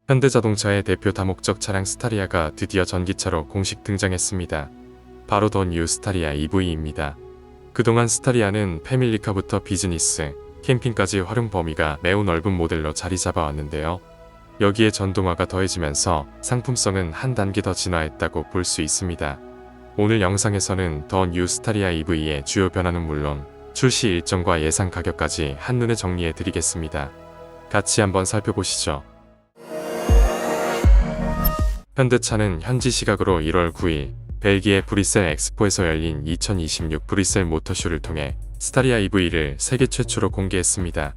현대자동차의 대표 다목적 차량 스타리아가 드디어 전기차로 공식 등장했습니다. 바로 더 뉴 스타리아 EV입니다. 그동안 스타리아는 패밀리카부터 비즈니스, 캠핑까지 활용 범위가 매우 넓은 모델로 자리 잡아왔는데요. 여기에 전동화가 더해지면서 상품성은 한 단계 더 진화했다고 볼 수 있습니다. 오늘 영상에서는 더 뉴 스타리아 EV의 주요 변화는 물론 출시 일정과 예상 가격까지 한눈에 정리해 드리겠습니다. 같이 한번 살펴보시죠. 현대차는 현지 시각으로 1월 9일 벨기에 브뤼셀 엑스포에서 열린 2026 브뤼셀 모터쇼를 통해 스타리아 EV를 세계 최초로 공개했습니다.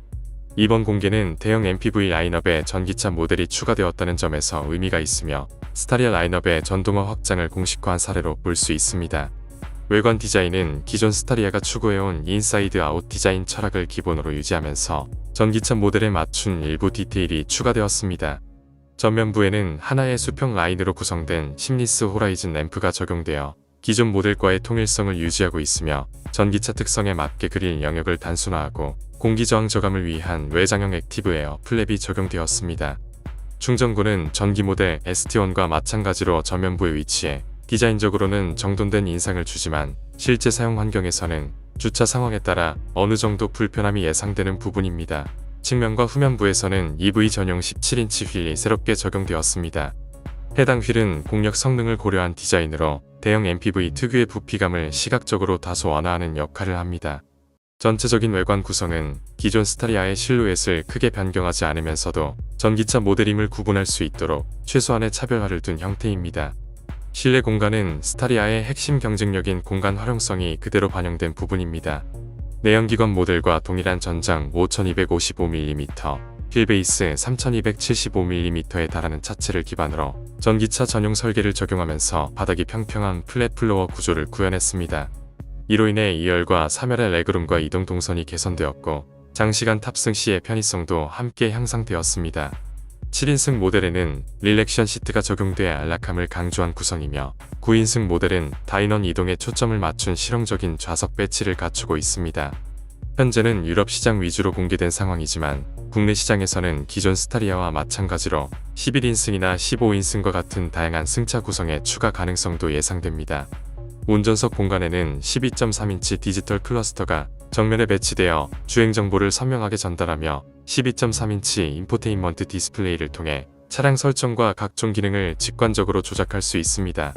이번 공개는 대형 MPV 라인업에 전기차 모델이 추가되었다는 점에서 의미가 있으며 스타리아 라인업의 전동화 확장을 공식화한 사례로 볼 수 있습니다. 외관 디자인은 기존 스타리아가 추구해온 인사이드 아웃 디자인 철학을 기본으로 유지하면서 전기차 모델에 맞춘 일부 디테일이 추가되었습니다. 전면부에는 하나의 수평 라인으로 구성된 심리스 호라이즌 램프가 적용되어 기존 모델과의 통일성을 유지하고 있으며 전기차 특성에 맞게 그릴 영역을 단순화하고 공기저항 저감을 위한 외장형 액티브 에어 플랩이 적용되었습니다. 충전구는 전기 모델 ST1과 마찬가지로 전면부에 위치해 디자인적으로는 정돈된 인상을 주지만 실제 사용 환경에서는 주차 상황에 따라 어느 정도 불편함이 예상되는 부분입니다. 측면과 후면부에서는 EV 전용 17인치 휠이 새롭게 적용되었습니다. 해당 휠은 공력 성능을 고려한 디자인으로 대형 MPV 특유의 부피감을 시각적으로 다소 완화하는 역할을 합니다. 전체적인 외관 구성은 기존 스타리아의 실루엣을 크게 변경하지 않으면서도 전기차 모델임을 구분할 수 있도록 최소한의 차별화를 둔 형태입니다. 실내 공간은 스타리아의 핵심 경쟁력인 공간 활용성이 그대로 반영된 부분입니다. 내연기관 모델과 동일한 전장 5255mm, 휠베이스 3275mm에 달하는 차체를 기반으로 전기차 전용 설계를 적용하면서 바닥이 평평한 플랫 플로어 구조를 구현했습니다. 이로 인해 2열과 3열의 레그룸과 이동 동선이 개선되었고 장시간 탑승 시의 편의성도 함께 향상되었습니다. 7인승 모델에는 릴렉션 시트가 적용돼 안락함을 강조한 구성이며 9인승 모델은 다인원 이동에 초점을 맞춘 실용적인 좌석 배치를 갖추고 있습니다. 현재는 유럽 시장 위주로 공개된 상황이지만 국내 시장에서는 기존 스타리아와 마찬가지로 11인승이나 15인승과 같은 다양한 승차 구성의 추가 가능성도 예상됩니다. 운전석 공간에는 12.3인치 디지털 클러스터가 정면에 배치되어 주행 정보를 선명하게 전달하며 12.3인치 인포테인먼트 디스플레이를 통해 차량 설정과 각종 기능을 직관적으로 조작할 수 있습니다.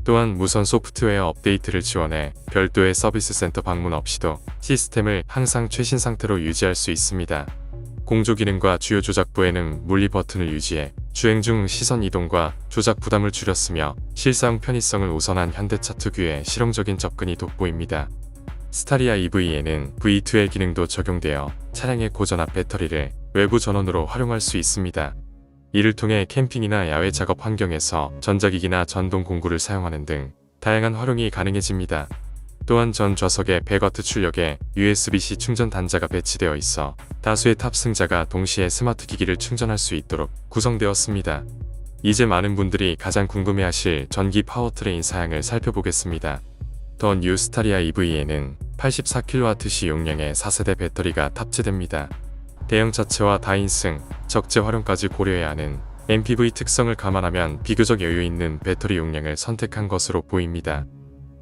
또한 무선 소프트웨어 업데이트를 지원해 별도의 서비스 센터 방문 없이도 시스템을 항상 최신 상태로 유지할 수 있습니다. 공조 기능과 주요 조작부에는 물리 버튼을 유지해 주행 중 시선 이동과 조작 부담을 줄였으며 실사용 편의성을 우선한 현대차 특유의 실용적인 접근이 돋보입니다. 스타리아 EV에는 V2L 기능도 적용되어 차량의 고전압 배터리를 외부 전원으로 활용할 수 있습니다. 이를 통해 캠핑이나 야외 작업 환경에서 전자기기나 전동 공구를 사용하는 등 다양한 활용이 가능해집니다. 또한 전 좌석에 100W 출력의 USB-C 충전 단자가 배치되어 있어 다수의 탑승자가 동시에 스마트 기기를 충전할 수 있도록 구성되었습니다. 이제 많은 분들이 가장 궁금해하실 전기 파워트레인 사양을 살펴보겠습니다. 더 뉴 스타리아 EV에는 84kWh 용량의 4세대 배터리가 탑재됩니다. 대형 차체와 다인승, 적재 활용까지 고려해야 하는 MPV 특성을 감안하면 비교적 여유 있는 배터리 용량을 선택한 것으로 보입니다.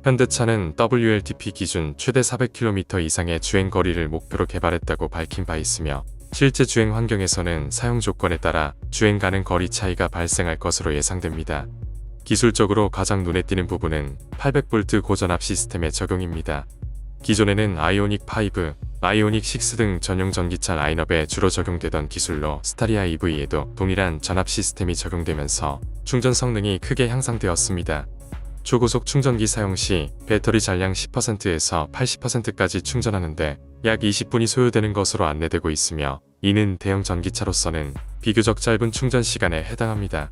현대차는 WLTP 기준 최대 400km 이상의 주행 거리를 목표로 개발했다고 밝힌 바 있으며 실제 주행 환경에서는 사용 조건에 따라 주행 가능 거리 차이가 발생할 것으로 예상됩니다. 기술적으로 가장 눈에 띄는 부분은 800V 고전압 시스템의 적용입니다. 기존에는 아이오닉 5, 아이오닉 6 등 전용 전기차 라인업에 주로 적용되던 기술로 스타리아 EV에도 동일한 전압 시스템이 적용되면서 충전 성능이 크게 향상되었습니다. 초고속 충전기 사용 시 배터리 잔량 10%에서 80%까지 충전하는데 약 20분이 소요되는 것으로 안내되고 있으며 이는 대형 전기차로서는 비교적 짧은 충전 시간에 해당합니다.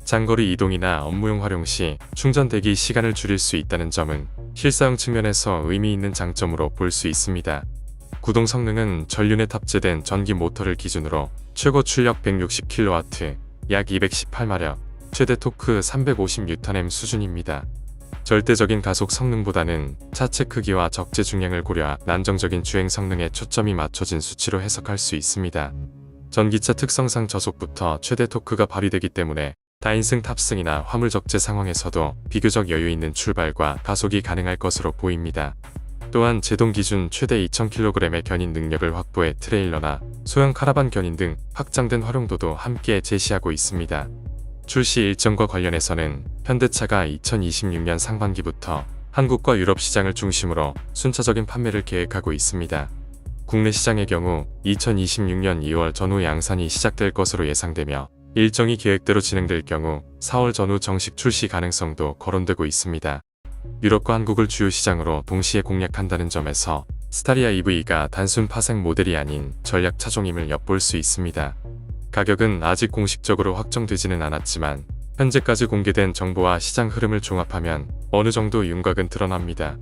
장거리 이동이나 업무용 활용 시 충전 대기 시간을 줄일 수 있다는 점은 실사용 측면에서 의미 있는 장점으로 볼 수 있습니다. 구동 성능은 전륜에 탑재된 전기 모터를 기준으로 최고 출력 160kW, 약 218마력, 최대 토크 350Nm 수준입니다. 절대적인 가속 성능보다는 차체 크기와 적재 중량을 고려한 안정적인 주행 성능에 초점이 맞춰진 수치로 해석할 수 있습니다. 전기차 특성상 저속부터 최대 토크가 발휘되기 때문에 다인승 탑승이나 화물 적재 상황에서도 비교적 여유 있는 출발과 가속이 가능할 것으로 보입니다. 또한 제동 기준 최대 2000kg의 견인 능력을 확보해 트레일러나 소형 카라반 견인 등 확장된 활용도도 함께 제시하고 있습니다. 출시 일정과 관련해서는 현대차가 2026년 상반기부터 한국과 유럽 시장을 중심으로 순차적인 판매를 계획하고 있습니다. 국내 시장의 경우 2026년 2월 전후 양산이 시작될 것으로 예상되며 일정이 계획대로 진행될 경우 4월 전후 정식 출시 가능성도 거론되고 있습니다. 유럽과 한국을 주요 시장으로 동시에 공략한다는 점에서 스타리아 EV가 단순 파생 모델이 아닌 전략 차종임을 엿볼 수 있습니다. 가격은 아직 공식적으로 확정되지는 않았지만 현재까지 공개된 정보와 시장 흐름을 종합하면 어느 정도 윤곽은 드러납니다.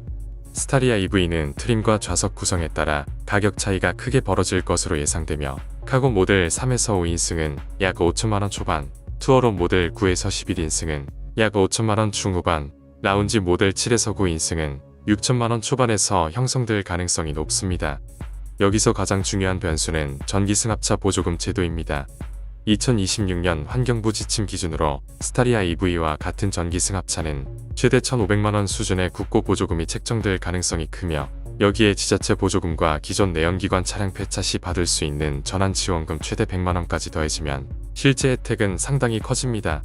스타리아 EV는 트림과 좌석 구성에 따라 가격 차이가 크게 벌어질 것으로 예상되며 카고 모델 3에서 5인승은 약 5천만원 초반, 투어로 모델 9에서 11인승은 약 5천만원 중후반, 라운지 모델 7에서 9인승은 6천만원 초반에서 형성될 가능성이 높습니다. 여기서 가장 중요한 변수는 전기 승합차 보조금 제도입니다. 2026년 환경부 지침 기준으로 스타리아 EV와 같은 전기 승합차는 최대 1,500만원 수준의 국고 보조금이 책정될 가능성이 크며 여기에 지자체 보조금과 기존 내연기관 차량 폐차 시 받을 수 있는 전환 지원금 최대 100만원까지 더해지면 실제 혜택은 상당히 커집니다.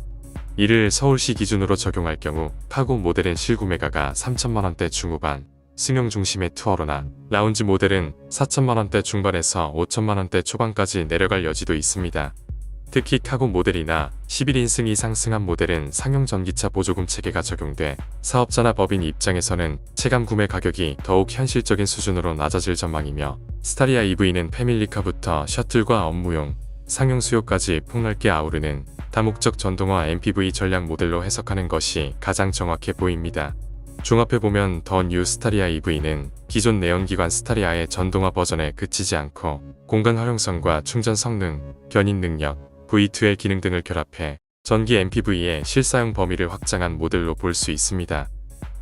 이를 서울시 기준으로 적용할 경우 카고 모델은 실구매가가 3천만원대 중후반, 승용 중심의 투어로나 라운지 모델은 4천만원대 중반에서 5천만원대 초반까지 내려갈 여지도 있습니다. 특히 카고 모델이나 11인승 이상 승합 모델은 상용 전기차 보조금 체계가 적용돼 사업자나 법인 입장에서는 체감 구매 가격이 더욱 현실적인 수준으로 낮아질 전망이며 스타리아 EV는 패밀리카부터 셔틀과 업무용, 상용 수요까지 폭넓게 아우르는 다목적 전동화 MPV 전략 모델로 해석하는 것이 가장 정확해 보입니다. 종합해보면 더 뉴 스타리아 EV는 기존 내연기관 스타리아의 전동화 버전에 그치지 않고 공간 활용성과 충전 성능, 견인 능력, V2의 기능 등을 결합해 전기 MPV의 실사용 범위를 확장한 모델로 볼 수 있습니다.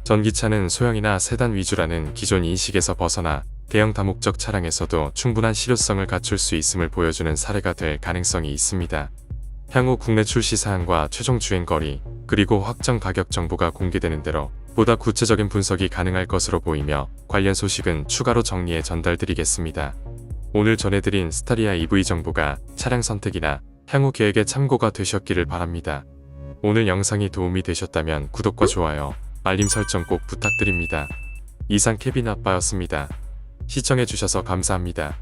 전기차는 소형이나 세단 위주라는 기존 인식에서 벗어나 대형 다목적 차량에서도 충분한 실효성을 갖출 수 있음을 보여주는 사례가 될 가능성이 있습니다. 향후 국내 출시 사항과 최종 주행거리, 그리고 확정 가격 정보가 공개되는 대로 보다 구체적인 분석이 가능할 것으로 보이며 관련 소식은 추가로 정리해 전달드리겠습니다. 오늘 전해드린 스타리아 EV 정보가 차량 선택이나 향후 계획에 참고가 되셨기를 바랍니다. 오늘 영상이 도움이 되셨다면 구독과 좋아요, 알림 설정 꼭 부탁드립니다. 이상 케빈 아빠였습니다. 시청해주셔서 감사합니다.